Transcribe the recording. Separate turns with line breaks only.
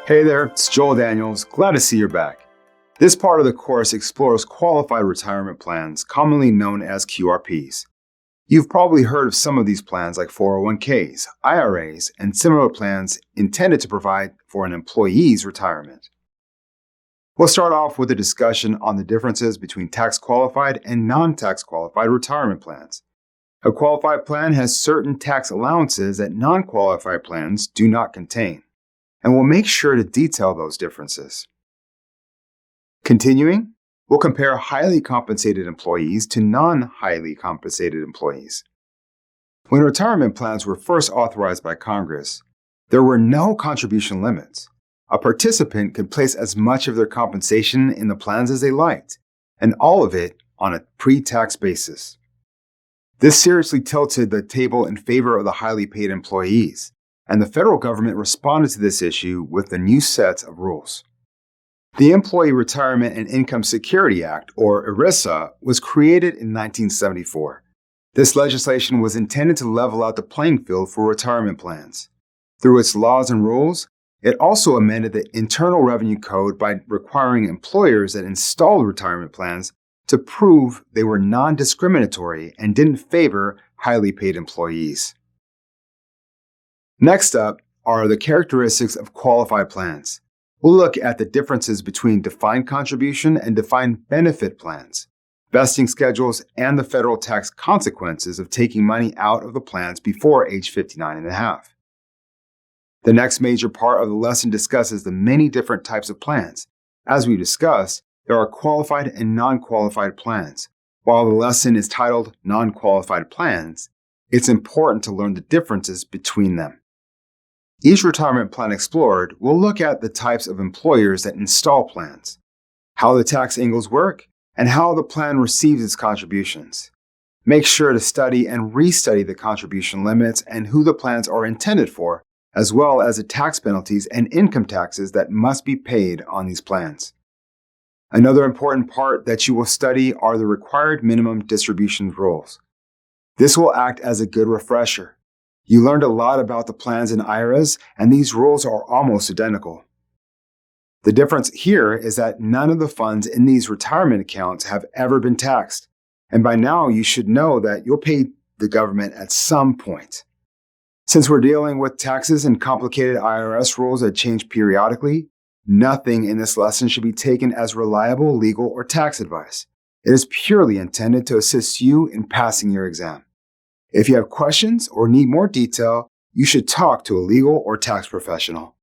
Hey there, it's Joel Daniels. Glad to see you're back. This part of the course explores qualified retirement plans, commonly known as QRPs. You've probably heard of some of these plans like 401ks, IRAs, and similar plans intended to provide for an employee's retirement. We'll start off with a discussion on the differences between tax-qualified and non-tax qualified retirement plans. A qualified plan has certain tax allowances that non-qualified plans do not contain, and we'll make sure to detail those differences. Continuing, we'll compare highly compensated employees to non-highly compensated employees. When retirement plans were first authorized by Congress, there were no contribution limits. A participant could place as much of their compensation in the plans as they liked, and all of it on a pre-tax basis. This seriously tilted the table in favor of the highly paid employees, and the federal government responded to this issue with a new set of rules. The Employee Retirement and Income Security Act, or ERISA, was created in 1974. This legislation was intended to level out the playing field for retirement plans. Through its laws and rules, it also amended the Internal Revenue Code by requiring employers that installed retirement plans to prove they were non-discriminatory and didn't favor highly paid employees. Next up are the characteristics of qualified plans. We'll look at the differences between defined contribution and defined benefit plans, vesting schedules, and the federal tax consequences of taking money out of the plans before age 59 and a half. The next major part of the lesson discusses the many different types of plans. As we discussed, there are qualified and non-qualified plans. While the lesson is titled Non-Qualified Plans, it's important to learn the differences between them. Each retirement plan explored will look at the types of employers that install plans, how the tax angles work, and how the plan receives its contributions. Make sure to study and restudy the contribution limits and who the plans are intended for, as well as the tax penalties and income taxes that must be paid on these plans. Another important part that you will study are the required minimum distribution rules. This will act as a good refresher. You learned a lot about the plans in IRAs, and these rules are almost identical. The difference here is that none of the funds in these retirement accounts have ever been taxed, and by now you should know that you'll pay the government at some point. Since we're dealing with taxes and complicated IRS rules that change periodically, nothing in this lesson should be taken as reliable legal or tax advice. It is purely intended to assist you in passing your exam. If you have questions or need more detail, you should talk to a legal or tax professional.